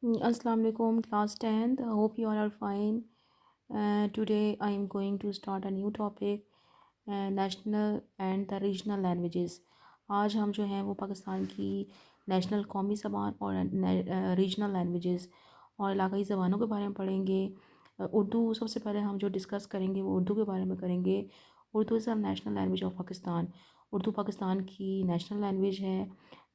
Assalamu alaikum, class 10th. I hope you all are fine. Today I am going to start a new topic, national and the regional languages. आज हम जो हैं वो पाकिस्तान की national कौमी ज़बान और रीजनल लैंग्वेजेस और इलाक़ाई ज़बानों के बारे में पढ़ेंगे। उर्दू सबसे पहले हम जो डिस्कस करेंगे वो उर्दू के बारे में करेंगे। Urdu is the national language of Pakistan. Urdu Pakistan की नेशनल लैंग्वेज है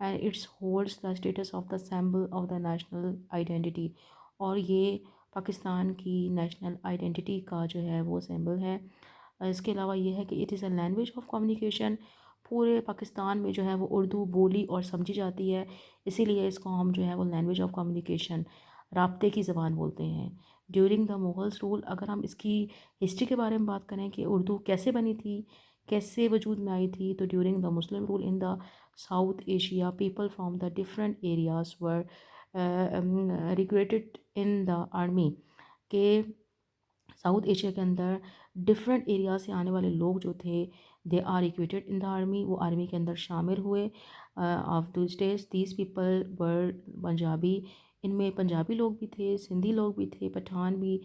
and it's holds the states of the symbol of the national identity. और ये पाकिस्तान की नेशनल आइडेंटिटी का जो है वो सिंबल है। इसके अलावा ये है कि it is a language of communication. पूरे पाकिस्तान में जो है वो उर्दू बोली और समझी जाती है, इसीलिए इसको हम जो है वो लैंग्वेज ऑफ कम्युनिकेशन, राब्ते की ज़बान बोलते हैं। ड्यूरिंग द मुगल्स रूल, अगर हम इसकी हिस्ट्री के बारे में बात करें कि उर्दू कैसे बनी थी, कैसे वजूद में आई थी, तो during the Muslim rule in the South Asia, people from the different areas were recruited in the army. के साउथ एशिया के अंदर डिफरेंट एरिया से आने वाले लोग जो थे, they are equated in the army, वो आर्मी के अंदर शामिल हुए। Of the states these people were Punjabi, इनमें पंजाबी लोग भी थे, सिंधी लोग भी थे, पठान भी,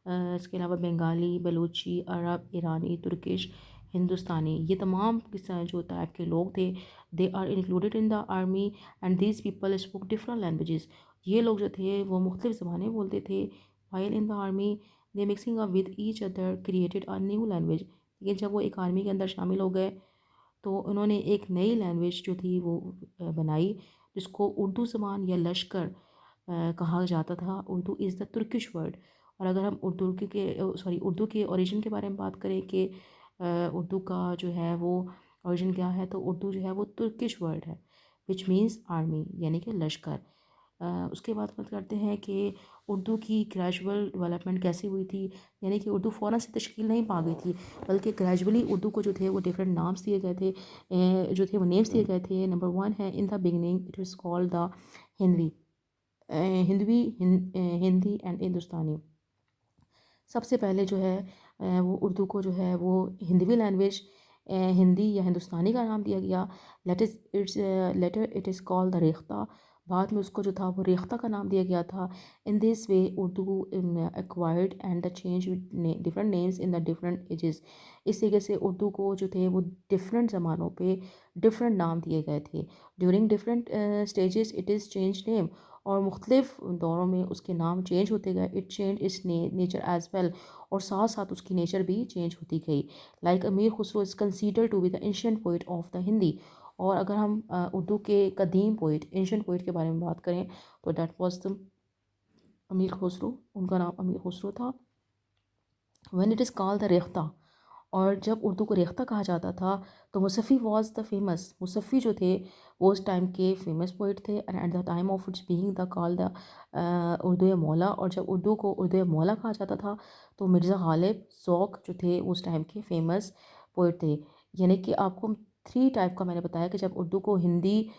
इसके अलावा बंगाली, बलूची, अरब, ईरानी, तुर्किश, हिंदुस्तानी, ये तमाम जो टाइप के लोग थे, they are included in the army and these people spoke different languages. ये लोग जो थे वो मुख्तलिफ ज़बानें बोलते थे। While in the army they mixing up with each other created a new language. लेकिन जब वो एक आर्मी के अंदर शामिल हो गए तो उन्होंने एक नई लैंग्वेज जो थी वो बनाई, जिसको उर्दू ज़बान या लश्कर कहा जाता था। Urdu is the Turkish word. और अगर हम उर्दू के ओरिजिन के बारे में बात करें कि उर्दू का जो है वो ओरिजिन क्या है, तो उर्दू जो है वो तुर्किश वर्ड है विच मीन्स आर्मी, यानी कि लश्कर। उसके बाद बात करते हैं कि उर्दू की ग्रेजुअल डेवलपमेंट कैसे हुई थी, यानी कि उर्दू फ़ौरन से तश्कील नहीं पा गई थी, बल्कि ग्रेजुअली उर्दू को जो थे वो डिफरेंट नाम्स दिए गए थे, जो थे वो नेम्स दिए गए थे। नंबर वन है, in the beginning it was called the Hindi, Hindi and Hindustani. सबसे पहले जो है वो उर्दू को जो है वो हिंदवी लैंग्वेज, हिंदी या हिंदुस्तानी का नाम दिया गया। Later it is called the Rekhta, बाद में उसको जो था वो रेख्ता का नाम दिया गया था। इन this way Urdu acquired and the change different names in the different ages. इस तरीके से उर्दू को जो थे वो डिफरेंट ज़मानों पे डिफरेंट नाम दिए गए थे। During different stages it is change name, और मुख्तलिफ दौरों में उसके नाम चेंज होते गए। It change it's nature as well, और साथ साथ उसकी नेचर भी चेंज होती गई। Like Amir Khusro is consider to be the ancient poet of the Hindi. और अगर हम उर्दू के कदीम पोइट, एंशियंट पोइट के बारे में बात करें, तो दैट वाज द अमीर खुसरो, उनका नाम अमीर खुसरो था। When it is called the Rekhta, और जब उर्दू को रेख्ता कहा जाता था, तो Musafi was the famous, Musafi जो थे वो उस टाइम के फेमस पोइट थे। And at the time of its being the call the Urdu मौला, और जब उर्दू को उर्दू मौला कहा जाता था, तो मिर्ज़ा गालिब ज़ौक़ जो थे उस टाइम के फेमस पोइट थे। यानी कि आपको थ्री टाइप का मैंने बताया कि जब उर्दू को हिंदी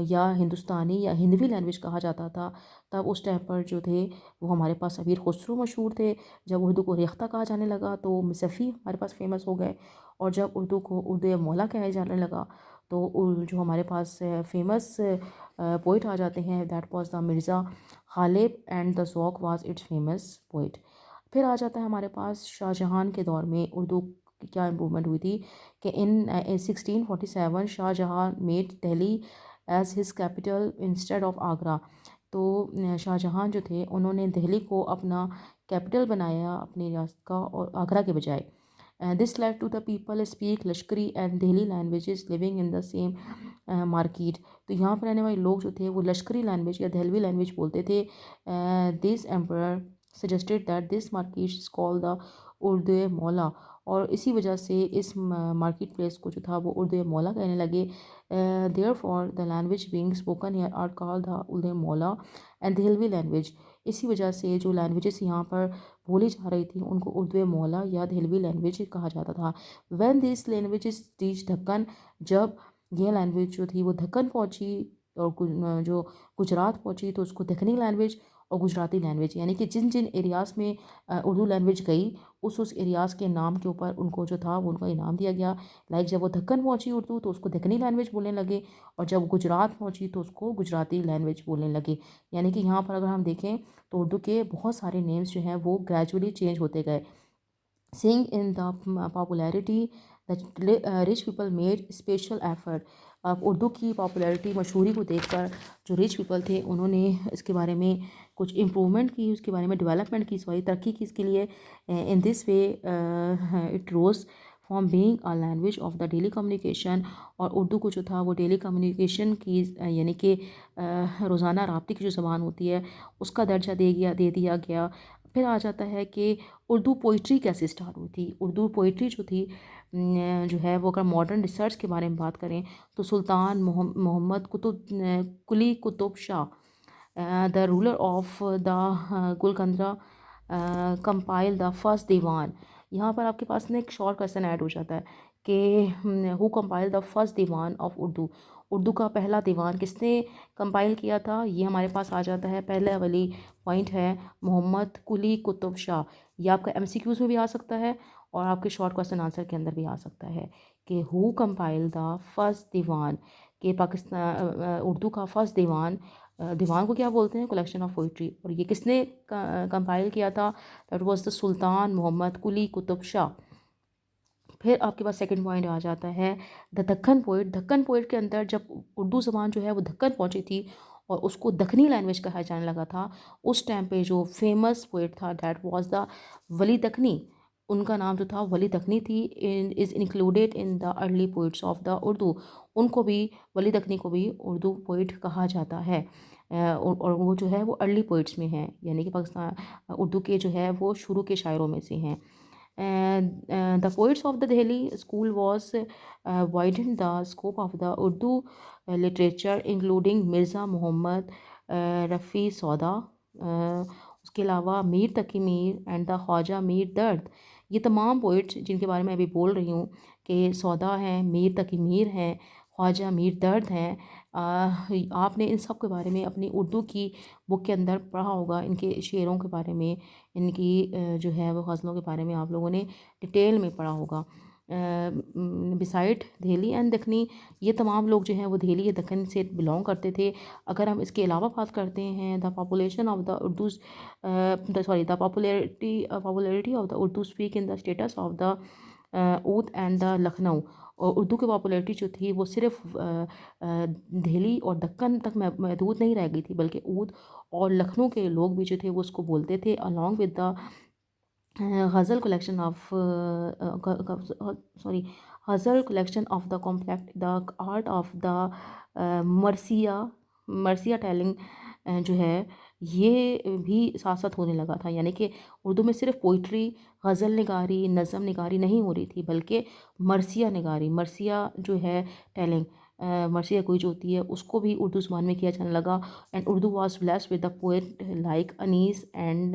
या हिंदुस्तानी या हिंदवी लैंग्वेज कहा जाता था, तब उस टाइम पर जो थे वो हमारे पास अमीर खुसरो मशहूर थे। जब उर्दू को रेख्ता कहा जाने लगा तो मुसफ़ी हमारे पास फेमस हो गए, और जब उर्दू को उर्दू मौला कहा जाने लगा, तो जो हमारे पास फेमस पोइट आ जाते हैं, that was the Mirza Ghalib and the Zauq was its famous poet. फिर आ जाता है हमारे पास शाहजहां के दौर में उर्दू की क्या इम्प्रूवमेंट हुई थी कि in 1647 Shahjahan made Delhi as his capital instead of Agra. तो शाहजहां जो थे उन्होंने दिल्ली को अपना कैपिटल बनाया अपनी रियासत का, और आगरा के बजाय। This led to the people speak Lashkari and Delhi languages living in the same market. तो यहाँ पर रहने वाले लोग जो थे वो लश्करी लैंग्वेज या दहलवी लैंग्वेज बोलते थे। This emperor suggested that this market is called the Urdu मौला, और इसी वजह से इस मार्केट प्लेस को जो था वो उर्दू मौला कहने लगे। Therefore the language being spoken here are called the Urdu Mualla and Dehlvi language. इसी वजह से जो लैंग्वेजेस यहाँ पर बोली जा रही थी उनको उर्दू मौला या दहलवी लैंग्वेज कहा जाता था। When this languages reach Deccan, जब यह लैंग्वेज जो थी वो दक्कन पहुँची, और जो गुजरात पहुंची तो उसको दक्कनी लैंग्वेज और गुजराती लैंग्वेज, यानी कि जिन जिन एरियाज़ में उर्दू लैंग्वेज गई उस एरियाज़ के नाम के ऊपर उनको जो था वो उनका इनाम दिया गया। लाइक जब वो दक्कन पहुंची उर्दू तो उसको दक्कनी लैंग्वेज बोलने लगे, और जब गुजरात पहुंची तो उसको गुजराती लैंग्वेज बोलने लगे। यानी कि यहाँ पर अगर हम देखें तो उर्दू के बहुत सारे नेम्स जो हैं वो ग्रेजुअली चेंज होते गए। Seeing in the popularity, the rich people made special effort. अब उर्दू की पॉपुलैरिटी मशहूरी को देखकर जो रिच पीपल थे उन्होंने इसके बारे में कुछ इम्प्रूवमेंट की, उसके बारे में डेवलपमेंट की, सॉरी तरक्की की इसके लिए। In this way it rose from being a language of the daily communication, और उर्दू को जो था वो डेली कम्युनिकेशन की यानी कि रोज़ाना राब्ते की जो ज़बान होती है उसका दर्जा दे दिया गया। फिर आ जाता है कि उर्दू पोइट्री कैसे स्टार्ट हुई थी। उर्दू पोइट्री जो थी जो है वो अगर मॉडर्न रिसर्च के बारे में बात करें तो Sultan Mohammad Quli Qutub Shah the ruler of the Golconda compile the first diwan. यहाँ पर आपके पास ना एक शॉर्ट क्वेश्चन ऐड हो जाता है कि who compile the first Diwan of Urdu. Urdu का पहला दीवान किसने कंपाइल किया था, ये हमारे पास आ जाता है। पहले वाली पॉइंट है मोहम्मद कुली कुतुब शाह। ये आपका एमसीक्यूज में भी आ सकता है और आपके शॉर्ट क्वेश्चन आंसर के अंदर भी आ सकता है कि हु कंपाइल द फर्स्ट दीवान, के पाकिस्तान उर्दू का फर्स्ट दीवान। दीवान को क्या बोलते हैं, कलेक्शन ऑफ पोइट्री, और ये किसने कंपाइल किया था, that was the Sultan Mohammad Quli Qutub Shah. फिर आपके पास सेकंड पॉइंट आ जाता है the Deccan poet. Deccan poet के अंदर जब उर्दू ज़बान जो है वो दक्कन पहुंची थी और उसको दखनी लैंग्वेज कहा जाने लगा था, उस टाइम पे जो फेमस पोइट था दैट वाज द वली दक्कनी। उनका नाम जो था वली दक्कनी थी। Is included in the early poets of the Urdu. उनको भी, वली दक्कनी को भी उर्दू पोइट कहा जाता है। और वो जो है वो अर्ली पोइट्स में हैं, यानी कि पाकिस्तान उर्दू के जो है वो शुरू के शायरों में से हैं। And the poets of the Delhi school was widened the scope of the Urdu literature, including Mirza Muhammad Rafi Sauda, उसके अलावा मीर तकी मीर एंड द ख्वाजा मीर दर्द। ये तमाम पोइट्स जिनके बारे में अभी बोल रही हूँ कि सौदा हैं, मीर तकी मीर हैं, ख्वाजा मीर दर्द हैं, आपने इन सब के बारे में अपनी उर्दू की बुक के अंदर पढ़ा होगा। इनके शेरों के बारे में, इनकी जो है वो गज़लों के बारे में आप लोगों ने डिटेल में पढ़ा होगा। बिसाइड दिल्ली एंड दक्कनी, ये तमाम लोग जो हैं वो दिल्ली या दक्कन से बिलोंग करते थे। अगर हम इसके अलावा बात करते हैं the population of the Urdu the popularity of the Urdu speak in the states of the Oudh and the Lucknow. और उर्दू की पॉपुलरिटी जो थी वो सिर्फ दिल्ली और दक्कन तक महदूद नहीं रह गई थी, बल्कि ऊद और लखनऊ के लोग भी जो थे वो उसको बोलते थे। Along with the ghazal collection of sorry ghazal collection of the complete the art of the marsiya telling जो है ये भी साथ साथ होने लगा था। यानी कि उर्दू में सिर्फ पोइट्री, गज़ल निगारी, नज़म निगारी नहीं हो रही थी, बल्कि मरसिया निगारी, मरसिया जो है टेलिंग, मरसिया कोई जो होती है उसको भी उर्दू ज़ुबान में किया जाने लगा। And Urdu was blessed with the poet like Anees and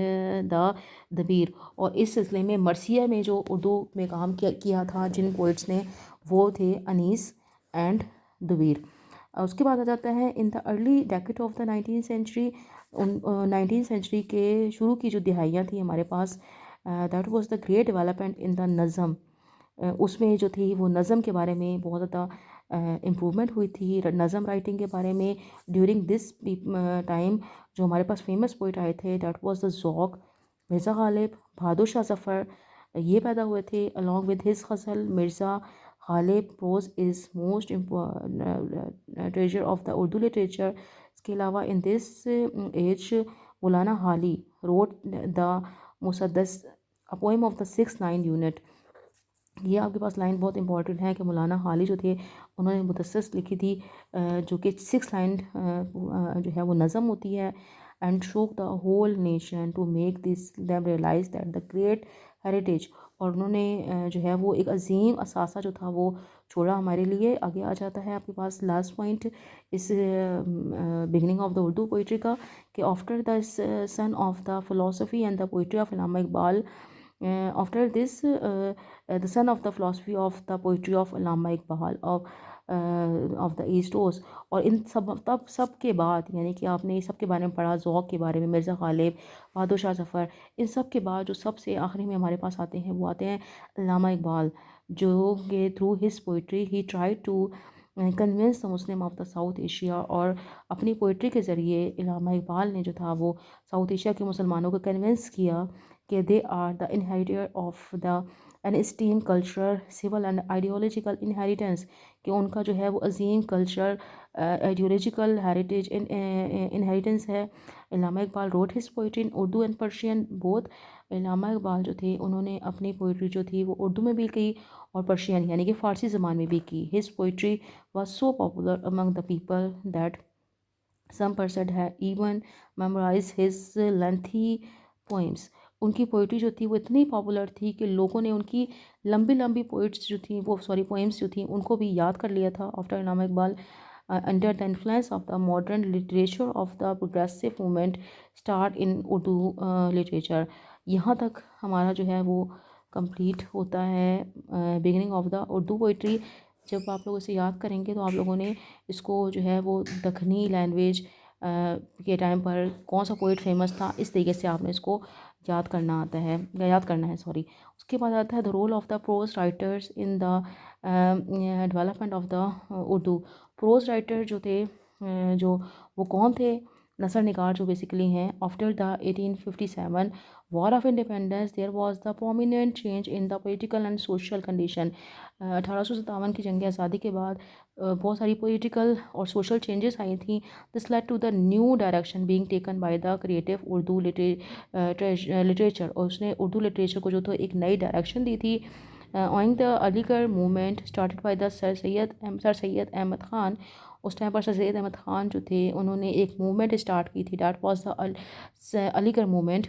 the Dabir. और इस सिलसिले में मरसिया में जो उर्दू में काम किया था जिन पोइट्स ने, वो थे अनीस एंड दबीर। उसके बाद आ जाता है in the early decade of the 19th century. 19th century के शुरू की जो दिहाइयाँ थी हमारे पास, that was the great development in the nazm. उसमें जो थी वो नज़म के बारे में बहुत ज़्यादा इम्प्रूवमेंट हुई थी, नज़म राइटिंग के बारे में। ड्यूरिंग दिस टाइम जो हमारे पास फेमस पोइट आए थे that was the Zauq, Mirza Ghalib, Bahadur Shah Zafar, ये पैदा हुए थे। Along with his ghazal Mirza Ghalib prose is most treasure of the Urdu literature. इसके अलावा in this age Maulana Hali wrote the Musaddas, a poem of the 6-9 unit. ये आपके पास लाइन बहुत इंपॉर्टेंट है कि मौलाना हाली जो थे उन्होंने मुदस्सस लिखी थी, जो कि 6 लाइन जो है वो नज़म होती है। And shook the whole nation to make this them realise that the great heritage. और उन्होंने जो है वो एक अजीम असासा जो था वो छोड़ा हमारे लिए। आगे आ जाता है आपके पास लास्ट पॉइंट इस beginning of the Urdu poetry का, कि after the son of the philosophy and the poetry of Allama Iqbal, after this the son of the philosophy of the poetry of Allama Iqbal, of of the east coast. और इन सब के बाद, यानी कि आपने इस सब के बारे में पढ़ा, ज़ौक़ के बारे में, मिर्ज़ा गालिब, बहादुर शाह ज़फ़र, इन सब के बाद जो सबसे आखिरी में हमारे पास आते हैं वो आते हैं अल्लामा इकबाल, जो कि through his poetry he try to convince the Muslim of the South Asia. और अपनी पोइट्री के ज़रिए अल्लामा इकबाल ने जो था वो साउथ एशिया के मुसलमानों को कन्विंस किया कि they are the inheritor of the an esteem culture, civil and ideological inheritance, कि उनका जो है वो अजीम कल्चर, आइडियोलॉजिकल हेरिटेज इनहेरिटेंस है। Allama Iqbal wrote his poetry in Urdu and Persian both. Allama Iqbal जो थे उन्होंने अपनी पोइट्री जो थी वो उर्दू में भी की और पर्शियन यानी कि फ़ारसी ज़बान में भी की। His poetry was so popular among the people that some person है even memorize his lengthy poems. उनकी पोइट्री जो थी वो इतनी पॉपुलर थी कि लोगों ने उनकी लंबी लंबी पोइट्स जो थी वो पोइम्स जो थी उनको भी याद कर लिया था। After Allama Iqbal, under the influence of the modern literature of the progressive movement start in Urdu literature. यहाँ तक हमारा जो है वो कंप्लीट होता है beginning of the Urdu poetry. जब आप लोग इसे याद करेंगे तो आप लोगों ने इसको जो है वो दखनी लैंग्वेज के टाइम पर कौन सा पोइट फेमस था, इस तरीके से आपने इसको याद करना आता है, याद करना है सॉरी। उसके बाद आता है the role of the prose writers in the development of the Urdu. Prose writer जो थे जो वो कौन थे, नसर निगार जो बेसिकली हैं। After the 1857 war of independence there was the prominent change in the political and social condition. 1857 की जंग आज़ादी के बाद बहुत सारी पॉलिटिकल और सोशल चेंजेस आई थी। This led to the new direction being taken by the creative Urdu literature. और उसने उर्दू लिटरेचर को जो तो एक नई डायरेक्शन दी थी। Owing the Aligarh movement started by the sir Syed Ahmad Khan. उस टाइम पर सर सैयद अहमद ख़ान जो थे उन्होंने एक मूवमेंट स्टार्ट की थी, that was the Aligarh movement.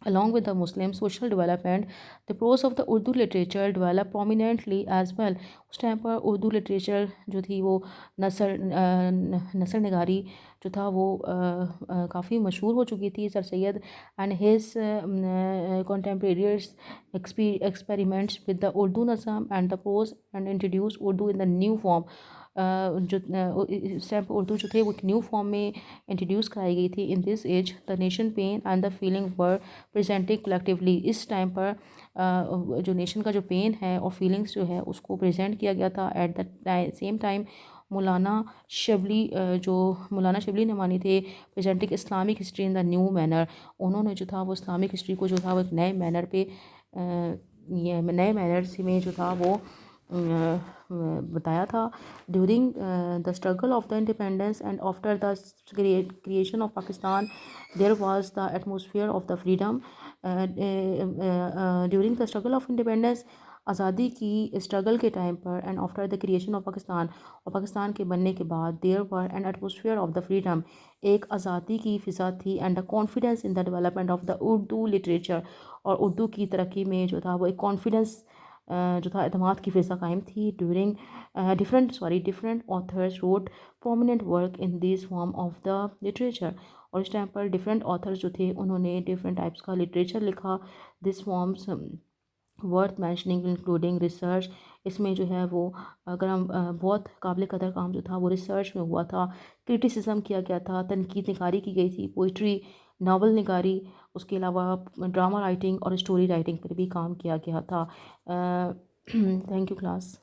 Along with the Muslim social development, the prose of the Urdu literature developed prominently as well. उस time पर उर्दू लिटरेचर जो थी वो नसर निगारी जो था वो काफ़ी मशहूर हो चुकी थी। Sir Syed and his contemporaries experiments with the Urdu Nazam and the prose and introduced Urdu in the new form। जो इस टाइम पर उर्दू जो थे वो एक न्यू फॉर्म में इंट्रोड्यूस कराई गई थी। In this age the nation pain and the feeling were presenting collectively. इस टाइम पर जो नेशन का जो पेन है और फीलिंग्स जो है उसको प्रेजेंट किया गया था। एट द सेम टाइम मौलाना शबली जो मौलाना शबली ने मानी थे presenting Islamic history in the new manner. उन्होंने जो था वो इस्लामिक हिस्ट्री को जो था वो एक नए मैनर पे नए मैनर में जो था वो बताया था। During the struggle of the independence and after the creation of Pakistan there was the atmosphere of the freedom. During the struggle of independence, आज़ादी की स्ट्रगल के टाइम पर, and after the creation of Pakistan, और पाकिस्तान के बनने के बाद, there were an atmosphere of the freedom, एक आज़ादी की फ़िज़ा थी, and the confidence in the development of the Urdu literature. और उर्दू की तरक्की में जो था वो एक कॉन्फिडेंस जो था एतमाद की फ़िज़ा कायम थी। During different authors wrote prominent work in this form of the literature. और इस टाइम पर डिफरेंट ऑथर्स जो थे उन्होंने डिफरेंट टाइप्स का लिटरेचर लिखा। This forms worth mentioning including research. इसमें जो है वो अगर हम बहुत काबिल कदर काम जो था वो रिसर्च में हुआ था, क्रिटिसिज्म किया गया था, तनकीद निगारी की गई थी, पोइट्री नावल निगारी, उसके अलावा ड्रामा राइटिंग और स्टोरी राइटिंग पर भी काम किया गया था। Thank you class.